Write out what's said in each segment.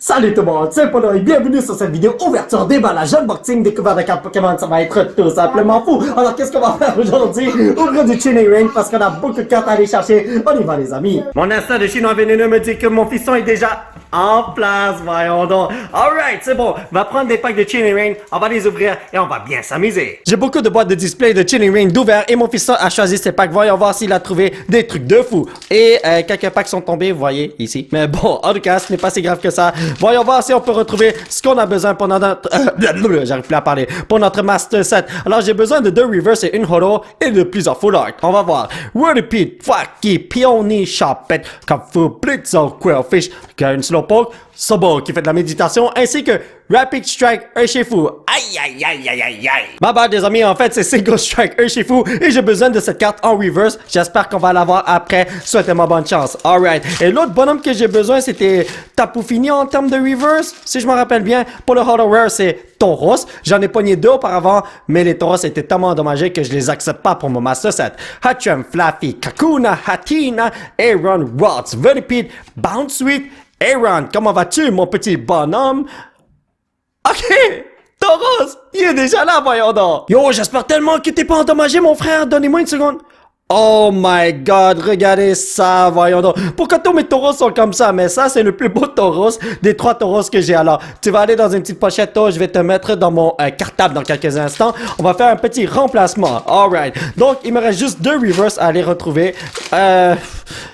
Salut tout le monde, c'est Polo et bienvenue sur cette vidéo ouverture déballage unboxing découverte de cartes Pokémon. Ça va être tout simplement fou. Alors qu'est-ce qu'on va faire aujourd'hui? Ouvrir du Chilling Ring parce qu'on a beaucoup de cartes à aller chercher. On y va les amis. Mon instinct de chinois vénéneux me dit que mon fiston est déjà en place, voyons donc. Alright, c'est bon, on va prendre des packs de Chilling Ring, on va les ouvrir et on va bien s'amuser. J'ai beaucoup de boîtes de display de Chilling Ring d'ouvert et mon fiston a choisi ces packs. Voyons voir s'il a trouvé des trucs de fou. Et quelques packs sont tombés, vous voyez, ici. Mais bon, en tout cas, ce n'est pas si grave que ça. Voyons voir si on peut retrouver ce qu'on a besoin pour notre... j'arrive plus à parler. Pour notre Master Set. Alors, j'ai besoin de 2 Reverse et une Holo et de plusieurs Full Art. On va voir. Whirlipede, Fwacky, Peony, Sharpet, Kafu, Blitzo, Quillfish, une Slowpoke, Sobo qui fait de la méditation, ainsi que Rapid Strike Urshifu. Aïe aïe aïe aïe aïe aïe. Ma bad les amis, en fait c'est Single Strike Urshifu et j'ai besoin de cette carte en reverse. J'espère qu'on va l'avoir après. Souhaitez-moi bonne chance. Alright. Et l'autre bonhomme que j'ai besoin c'était Tapu Fini en termes de reverse. Si je me rappelle bien, pour le Holo Rare c'est Tauros. J'en ai pogné 2 auparavant, mais les Tauros étaient tellement endommagés que je les accepte pas pour mon Master Set. Hatchum, Flaffy, Kakuna, Hatina, Aaron, Waltz, Venipede, Bounce Sweet. Aaron, comment vas-tu, mon petit bonhomme? Ok! Tauros, il est déjà là, voyons donc! Yo, j'espère tellement que t'es pas endommagé, mon frère! Donnez-moi une seconde! Oh my god, regardez ça, voyons donc. Pourquoi tous mes tauros sont comme ça? Mais ça, c'est le plus beau tauros des 3 tauros que j'ai. Alors, tu vas aller dans une petite pochette, je vais te mettre dans mon cartable dans quelques instants. On va faire un petit remplacement. Alright. Donc, il me reste juste 2 reverse à aller retrouver.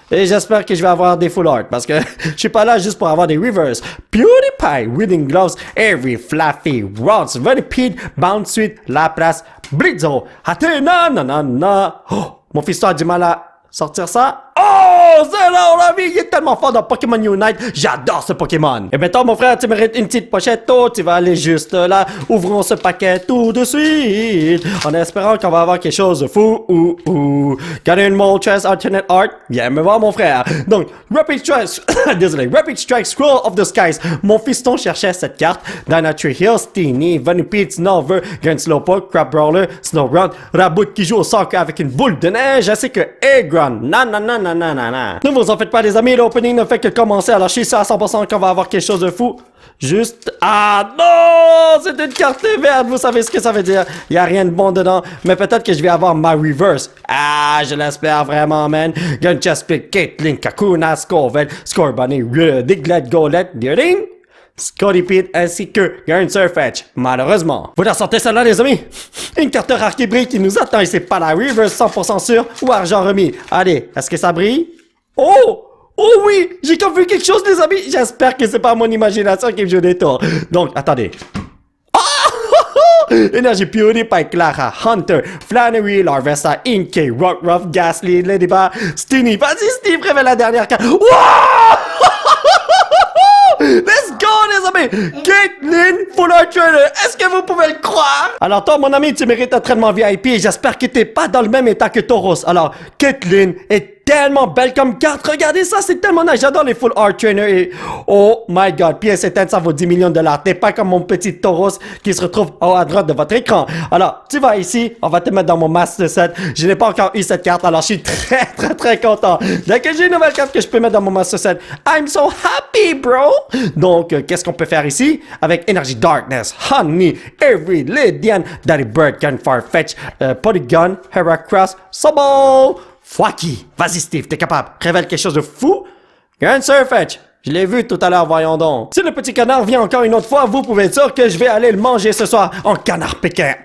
Et j'espère que je vais avoir des full art parce que je suis pas là juste pour avoir des reverse. PewDiePie, Reading Gloves, Every, Flaffy, Rods, Venipede, Bounce Sweet, Lapras, Blitzo, Hatena, nanana. Oh! Mon fiston a du mal à sortir ça. Oh, c'est là, la vie, il est tellement fort dans Pokémon Unite. J'adore ce Pokémon. Et maintenant, mon frère, tu mérites une petite pochette. Oh, tu vas aller juste là. Ouvrons ce paquet tout de suite. En espérant qu'on va avoir quelque chose de fou. Gardez une Moltres Alternate Art. Viens me voir, mon frère. Donc, Rapid Strike. Désolé. Rapid Strike Scroll of the Skies. Mon fiston cherchait cette carte. Dynatree Hill, Steenie, Venipede, Snover, Grand Slowpoke, Crab Brawler, Snowrun, Raboot qui joue au soccer avec une boule de neige, ainsi que Aggron. Ne vous en faites pas les amis, l'opening ne fait que commencer, alors je suis sûr à 100% qu'on va avoir quelque chose de fou. Juste... Ah non! C'est une carte verte, vous savez ce que ça veut dire. Il n'y a rien de bon dedans, mais peut-être que je vais avoir ma reverse. Ah, je l'espère vraiment, man. Gunchespit, Caitlyn, Kakuna, Scovel, Scorbunny, Diglett, Golett, Deering, Scottypede ainsi que Surfetch. Malheureusement. Vous la sortez celle-là, les amis? Une carte rare qui brille qui nous attend et c'est pas la reverse 100% sûr ou argent remis. Allez, est-ce que ça brille? Oh! Oh oui! J'ai comme vu quelque chose, les amis! J'espère que c'est pas mon imagination qui me joue des tours. Donc, attendez. Énergie PewDiePie, Clara, Hunter, Flannery, Larvesta, Inkay, Rockruff, Ghastly, Ladybug, Steenie. Vas-y, Steve, révèle la dernière carte. Wow! Let's go, les amis! Caitlyn, Full Art Trainer, est-ce que vous pouvez le croire? Alors toi, mon ami, tu mérites un traitement VIP et j'espère que t'es pas dans le même état que Tauros. Alors, Caitlyn est tellement belle comme carte. Regardez ça, c'est tellement nice. J'adore les Full Art Trainer et... Oh my god, pièce éteinte, ça vaut 10 millions de dollars. T'es pas comme mon petit Tauros qui se retrouve en haut à droite de votre écran. Alors, tu vas ici, on va te mettre dans mon Master Set. Je n'ai pas encore eu cette carte, alors je suis très content. Dès que j'ai une nouvelle carte que je peux mettre dans mon Master Set, I'm so happy, bro! Donc, qu'est-ce qu'on peut faire ici? Avec Energy Darkness, Honey, Avery, Lydian, Daddy Bird, Gun Farfetch, Polygon, Heracross, Sobo, Fwacky. Vas-y, Steve, t'es capable. Révèle quelque chose de fou. Gun Surfetch. Je l'ai vu tout à l'heure, voyons donc. Si le petit canard vient encore une autre fois, vous pouvez être sûr que je vais aller le manger ce soir en canard pékin.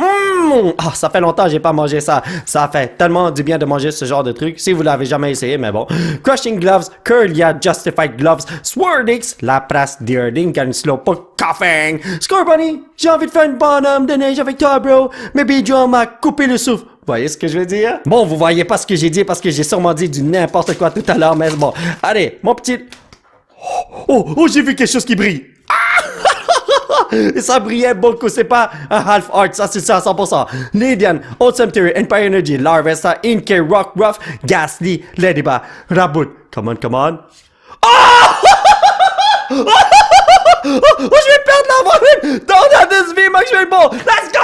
Ah, ça fait longtemps que j'ai pas mangé ça. Ça fait tellement du bien de manger ce genre de truc. Si vous l'avez jamais essayé, mais bon. Crushing Gloves, Curlia, Justified Gloves, Swordix, Lapras, Deerding, Slowpoke, Coughing, Scorbunny. J'ai envie de faire une bonhomme de neige avec toi, bro. Mais Bidjon m'a coupé le souffle. Vous voyez ce que je veux dire? Bon, vous voyez pas ce que j'ai dit parce que j'ai sûrement dit du n'importe quoi tout à l'heure, mais bon. Allez, mon petit... Oh, j'ai vu quelque chose qui brille. Et ça brillait beaucoup, c'est pas un half art, ça c'est ça à 100%. Lydian, Old Cemetery, Empire Energy, Larvesta, Inkay, Rockruff, Ghastly, Ladybug, Raboot. Come on. Oh, je vais perdre la voix. Don't this VMAX, je vais bon. Let's go!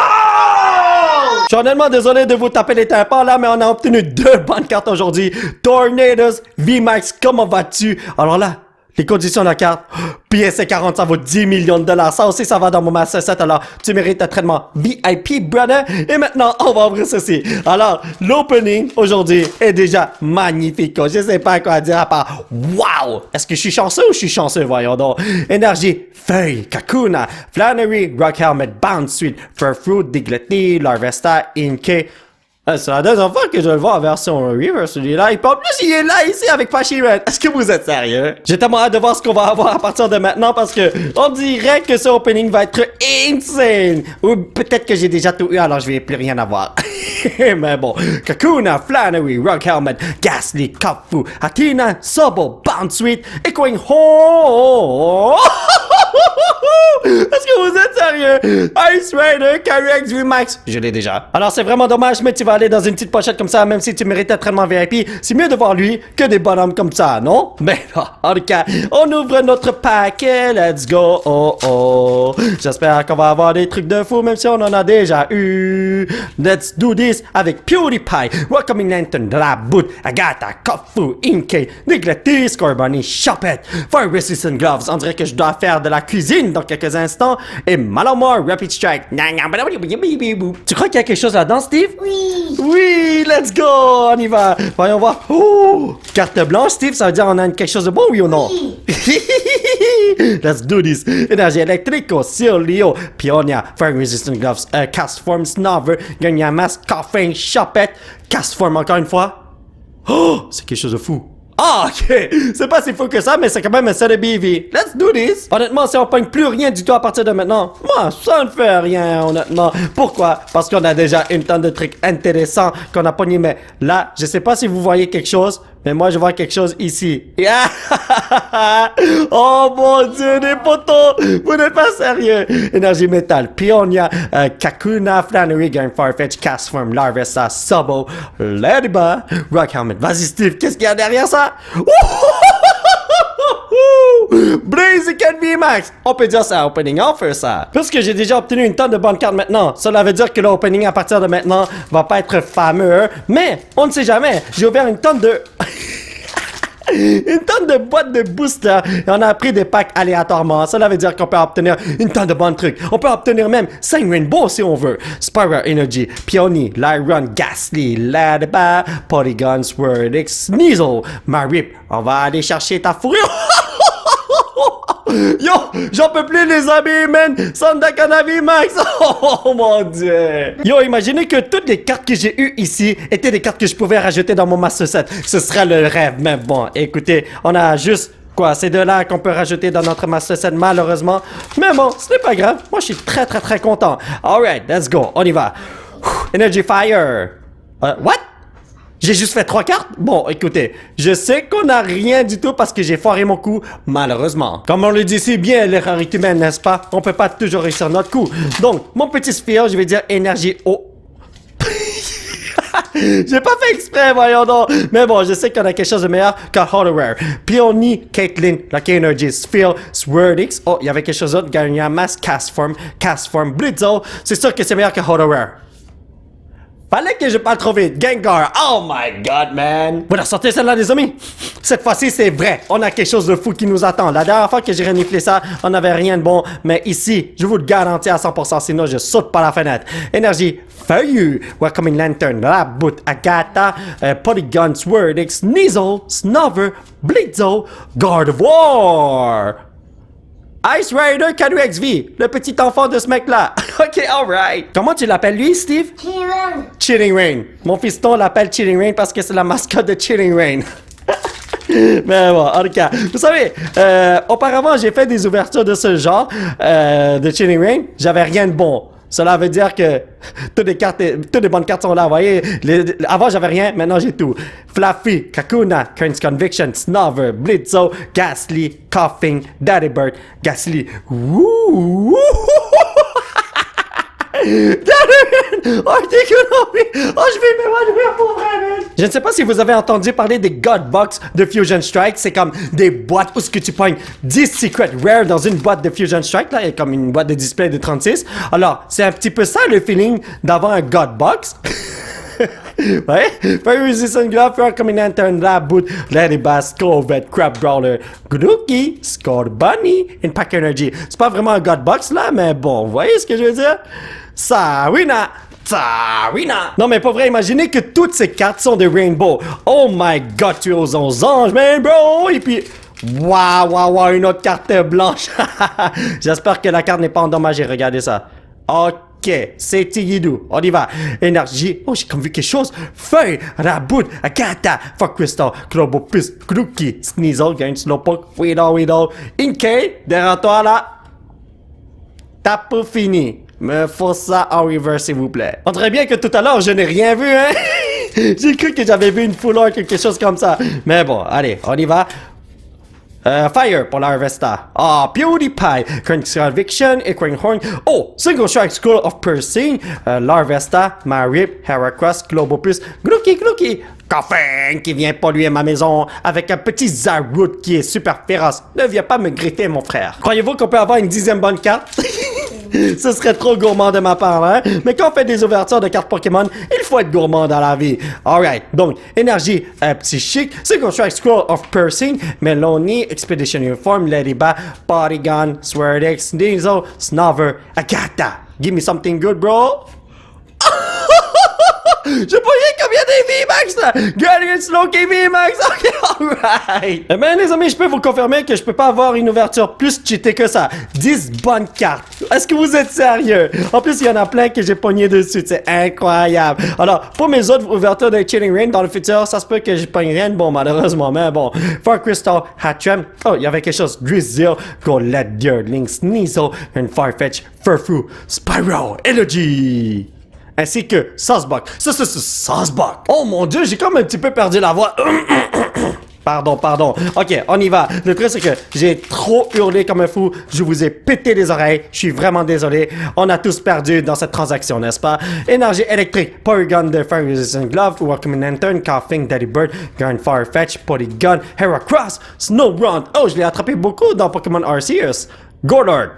Je suis honnêtement désolé de vous taper les tympans là, mais on a obtenu 2 bonnes cartes aujourd'hui. Tornadoes, VMAX, comment vas-tu? Alors là, Les conditions de la carte, PSC40, ça vaut 10 millions de dollars. Ça aussi, ça va dans mon Master 7. Alors, tu mérites un traitement VIP, brother. Et maintenant, on va ouvrir ceci. Alors, l'opening aujourd'hui est déjà magnifique. Je sais pas quoi dire à part wow. Est-ce que je suis chanceux ou je suis chanceux? Voyons donc. Énergie, feuille, Kakuna, Flannery, Rock Helmet, Bounce Suite, Furfruit, Diglett, Larvesta, Inkay. C'est la deuxième fois que je le vois en version reverse, celui-là. Et en plus, il est là, ici, avec Pashiren. Est-ce que vous êtes sérieux? J'ai tellement hâte de voir ce qu'on va avoir à partir de maintenant parce que on dirait que ce opening va être insane. Ou peut-être que j'ai déjà tout eu, alors je vais plus rien avoir. Mais bon. Kakuna, Flannery, Rock Helmet, Ghastly, Kafu, Athena, Sobble, Bounce Suite, Echoing Ho. Est-ce que vous êtes sérieux? Ice Rider, Carry XV Max. Je l'ai déjà. Alors c'est vraiment dommage, mais tu vas aller dans une petite pochette comme ça, même si tu mérites un traitement VIP. C'est mieux de voir lui que des bonhommes comme ça, non? Mais en tout cas, on ouvre notre paquet. Let's go. Oh oh. J'espère qu'on va avoir des trucs de fou, même si on en a déjà eu. Let's do this avec PewDiePie, Welcoming Lantern, Draboot, Agatha, Kofu, Inkay, Diglett, Scorbunny, Choppette, Fire Resistant Gloves. On dirait que je dois faire de la cuisine dans quelques instants. Et Malamar, Rapid Strike. Tu crois qu'il y a quelque chose là-dedans, Steve? Oui. Oui, let's go, on y va. Voyons voir. Oh, carte blanche, Steve, ça veut dire on a quelque chose de bon, oui ou non? Oui. Let's do this. Énergie électrique, Leo, Pionia, Fire Resistant Gloves, Cast Form, Snover, Gagnamas, Coffin, Choppette, Cast Form encore une fois. Oh, c'est quelque chose de fou. Ah, ok. C'est pas si fou que ça, mais c'est quand même un set de BV. Let's do this. Honnêtement, si on pogne plus rien du tout à partir de maintenant, moi, ça ne fait rien, honnêtement. Pourquoi? Parce qu'on a déjà une tonne de trucs intéressants qu'on a pogné, mais là, je sais pas si vous voyez quelque chose, mais moi, je vois quelque chose ici. Oh mon Dieu, des potos! Vous n'êtes pas sérieux! Énergie métal, Pionia, Kakuna, Flannery, Game Farfetch, Castform, Larvesta, Sobble, Ladybug, Rock Helmet. Vas-y, Steve, qu'est-ce qu'il y a derrière ça? Blaze Can Be Max! On peut dire ça opening offer, ça. Puisque j'ai déjà obtenu une tonne de bonnes cartes maintenant, cela veut dire que l'opening à partir de maintenant va pas être fameux, mais on ne sait jamais. J'ai ouvert une tonne de... une tonne de boîtes de booster et on a pris des packs aléatoirement. Cela veut dire qu'on peut obtenir une tonne de bons trucs. On peut obtenir même 5 Rainbow si on veut. Spyro Energy, Peony, Lyron, Ghastly, Ladybug, Polygon, Swordix, Sneasel, Marip. On va aller chercher ta fourrure. Yo, j'en peux plus les amis, man. Sanda Kanavi Max. Oh mon dieu. Yo, imaginez que toutes les cartes que j'ai eues ici étaient des cartes que je pouvais rajouter dans mon Master Set. Ce serait le rêve, mais bon, écoutez, on a juste... Quoi, c'est de là qu'on peut rajouter dans notre Master Set, malheureusement. Mais bon, ce n'est pas grave. Moi, je suis très content. Alright, let's go. On y va. Energy Fire. What? J'ai juste fait 3 cartes? Bon, écoutez, je sais qu'on n'a rien du tout parce que j'ai foiré mon coup, malheureusement. Comme on le dit si bien, les rarités humaines, n'est-ce pas? On peut pas toujours réussir notre coup. Donc, mon petit sphere, je vais dire énergie eau. J'ai pas fait exprès, voyons donc. Mais bon, je sais qu'on a quelque chose de meilleur qu'un Hollow-Rare. Peony, Caitlyn, Lucky Energy, Sphere, Swordix. Oh, il y avait quelque chose d'autre. Gagnamas, Castform, Blitzo. C'est sûr que c'est meilleur que Hollow-Rare. Fallait que je parle trop vite. Gengar. Oh my god, man. Vous la sortez celle-là, les amis? Cette fois-ci, c'est vrai. On a quelque chose de fou qui nous attend. La dernière fois que j'ai reniflé ça, on n'avait rien de bon. Mais ici, je vous le garantis à 100%, sinon je saute par la fenêtre. Énergie, Feuillu, Welcoming Lantern, Raboot, Agatha, Polygon, Swordix, Sneasel, Snover, Blitzo, God of War. Ice Rider Canu XV, le petit enfant de ce mec-là. Ok, alright. Comment tu l'appelles lui, Steve? Chilling. Chilling Rain. Mon fiston l'appelle Chilling Rain parce que c'est la mascotte de Chilling Rain. Mais bon, en tout cas, vous savez, auparavant, j'ai fait des ouvertures de ce genre de Chilling Rain. J'avais rien de bon. Cela veut dire que toutes les bonnes cartes sont là, vous voyez. Avant, j'avais rien, maintenant j'ai tout. Fluffy, Kakuna, Kern's Conviction, Snover, Blitzo, Ghastly, Coughing, Daddy Bird, Ghastly. Wouh! Oh, je vais m'évanouir pour vrai, man. Je ne sais pas si vous avez entendu parler des God Box de Fusion Strike. C'est comme des boîtes où ce que tu pognes 10 Secret Rare dans une boîte de Fusion Strike, là, et comme une boîte de display de 36. Alors, c'est un petit peu ça le feeling d'avoir un God Box. Ouais, Fire Resistant Glove, Fire Combinator, Raboot, Lady Bass, Corvette, Crab Brawler, Grookey, Score Bunny, Impact Energy. C'est pas vraiment un God Box là, mais bon, vous voyez ce que je veux dire? Sarina! Sarina! Non mais pas vrai, imaginez que toutes ces cartes sont de Rainbow. Oh my god, tu es aux 11 anges, man, bro! Et puis... Waouh, une autre carte blanche. J'espère que la carte n'est pas endommagée, regardez ça. Ok, c'est Tigidou, on y va. Énergie, oh j'ai comme vu quelque chose. Feuille, Raboot, Akata, Fuck Crystal, Clobopus, Grookey, Sneasel, Gain Slowpoke, Widow, Inkay, derrière toi là. T'as pas fini. Me faut ça en reverse s'il vous plaît. On dirait bien que tout à l'heure je n'ai rien vu, hein. J'ai cru que j'avais vu une fouleur, quelque chose comme ça. Mais bon, allez, on y va. Fire pour l'Harvesta. PewDiePie, Conviction et Horn. Oh, Single Strike School of Piercing, l'Harvesta, Marip, Heracross, Globopus, Grookey, Coffin qui vient polluer ma maison avec un petit Zaroot qui est super féroce. Ne viens pas me griffer, mon frère. Croyez-vous qu'on peut avoir une 10e bonne carte? Ce serait trop gourmand de ma part, hein? Mais quand on fait des ouvertures de cartes Pokémon, il faut être gourmand dans la vie. Alright, donc, énergie psychique, Single Strike Scroll of Piercing, Melony, Expedition Uniform, Ladybug, Porygon, Swordix, Sneasel, Snover, Agatha. Give me something good, bro. Je voyais combien des VMAX là! Guardian Slowking VMAX! Ok, alright! Eh ben les amis, je peux vous confirmer que je peux pas avoir une ouverture plus cheatée que ça. 10 bonnes cartes. Est-ce que vous êtes sérieux? En plus, il y en a plein que j'ai pogné dessus. C'est incroyable. Alors, pour mes autres ouvertures de Chilling Reign dans le futur, ça se peut que je pogne rien de bon malheureusement. Mais bon. Fire Crystal, Hatchem. Oh, il y avait quelque chose. Drizzle, Golett, Deerling, Sneasel, and Farfetch, Furfrou, Spyro, Energy. Ainsi que Saucebox. Saucebox. Oh mon dieu, j'ai comme un petit peu perdu la voix. Pardon. Ok, on y va. Le truc, c'est que j'ai trop hurlé comme un fou. Je vous ai pété les oreilles. Je suis vraiment désolé. On a tous perdu dans cette transaction, n'est-ce pas? Énergie électrique. Porygon de Fire Resistant Glove. Welcome Lantern. Coughing, Daddy Bird. Gun Farfetch. Polygon. Heracross. Snowrun. Oh, je l'ai attrapé beaucoup dans Pokémon Arceus. Gordon!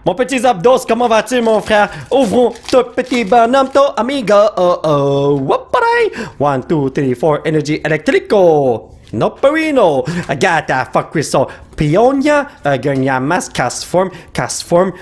Mon petit Zapdos, comment vas-tu, mon frère? Ouvrons ton petit bonhomme, ton amigo. Whoop-a-day! 1, 2, 3, 4, Energy Electrico. Noperino. Agatha, Fuck Crystal. Peonia. Gurniamas, Castform,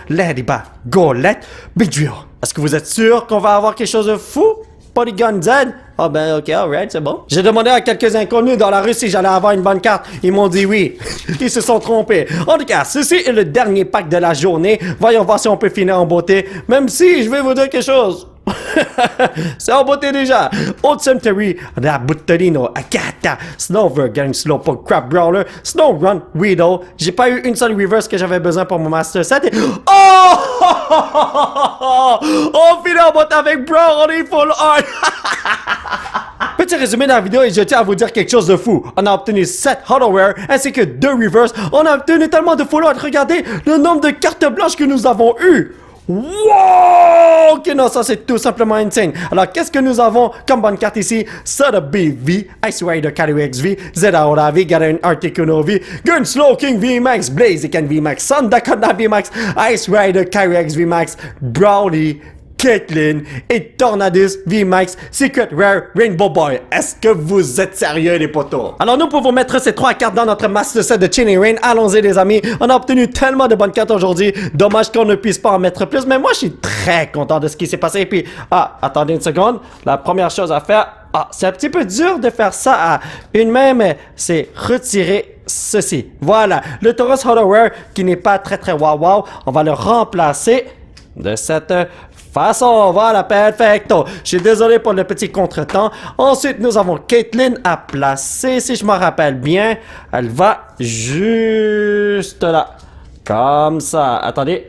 Ladybug, Golett, Beedrill. Est-ce que vous êtes sûr qu'on va avoir quelque chose de fou? Polygon Z? Ah ben ok, alright, c'est bon. J'ai demandé à quelques inconnus dans la rue si j'allais avoir une bonne carte. Ils m'ont dit oui. Ils se sont trompés. En tout cas, ceci est le dernier pack de la journée. Voyons voir si on peut finir en beauté. Même si, je vais vous dire quelque chose. C'est en beauté déjà. Old Cemetery, Rabutolino, Akata, Snover, Gang Slowpoke, Crab Brawler, Snowrun, Weedle. J'ai pas eu une seule reverse que j'avais besoin pour mon Master Set. Et... Oh! On finit en beauté avec Brawl, on est full art. Petit résumé de la vidéo et je tiens à vous dire quelque chose de fou. On a obtenu 7 Hollow-Rare ainsi que 2 reverse. On a obtenu tellement de full art. Regardez le nombre de cartes blanches que nous avons eues. Wow! Ok, non, ça c'est tout simplement insane. Alors, qu'est-ce que nous avons comme bonne carte ici? Soda BV, Ice Rider Calyrex V, Zeraora V, Garen Articuno V, Gun Slowking VMAX, Blaziken VMAX, Sandakona VMAX, Ice Rider Calyrex VMAX, Brownie, Caitlyn et Tornadus VMAX Secret Rare Rainbow Boy. Est-ce que vous êtes sérieux les potos? Alors nous pouvons mettre ces 3 cartes dans notre Master Set de Chilling Reign. Allons-y les amis. On a obtenu tellement de bonnes cartes aujourd'hui. Dommage qu'on ne puisse pas en mettre plus. Mais moi je suis très content de ce qui s'est passé. Et puis, attendez une seconde. La première chose à faire... c'est un petit peu dur de faire ça à une main, mais c'est retirer ceci. Voilà. Le Tauros Hollow-Rare qui n'est pas très wow. On va le remplacer de cette façon. Voilà, perfecto. Je suis désolé pour le petit contretemps. Ensuite, nous avons Caitlyn à placer. Si je me rappelle bien, elle va juste là. Comme ça. Attendez.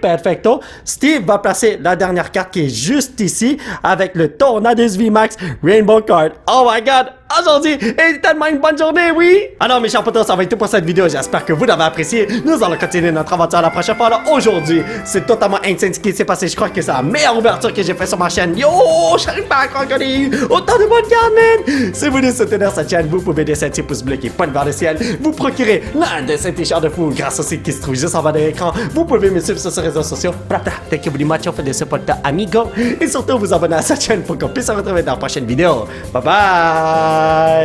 Perfecto. Steve va placer la dernière carte qui est juste ici avec le Tornadus VMAX Rainbow Card. Oh my god. aujourd'hui est tellement une bonne journée, oui? Alors, mes chers potos, ça va être tout pour cette vidéo. J'espère que vous l'avez apprécié. Nous allons continuer notre aventure la prochaine fois. Alors, aujourd'hui, c'est totalement insane ce qui s'est passé. Je crois que c'est la meilleure ouverture que j'ai fait sur ma chaîne. Yo, j'arrive pas à croire qu'on a eu autant de bonnes gardes, man! Si vous voulez soutenir cette chaîne, vous pouvez laisser un petit pouce bleu qui pointe vers le ciel. Vous procurez l'un de ces t-shirts de fou grâce au site qui se trouve juste en bas de l'écran. Vous pouvez me suivre sur ces réseaux sociaux. Thank you very much for the support, amigo. Et surtout, vous abonner à cette chaîne pour qu'on puisse se retrouver dans la prochaine vidéo. Bye bye!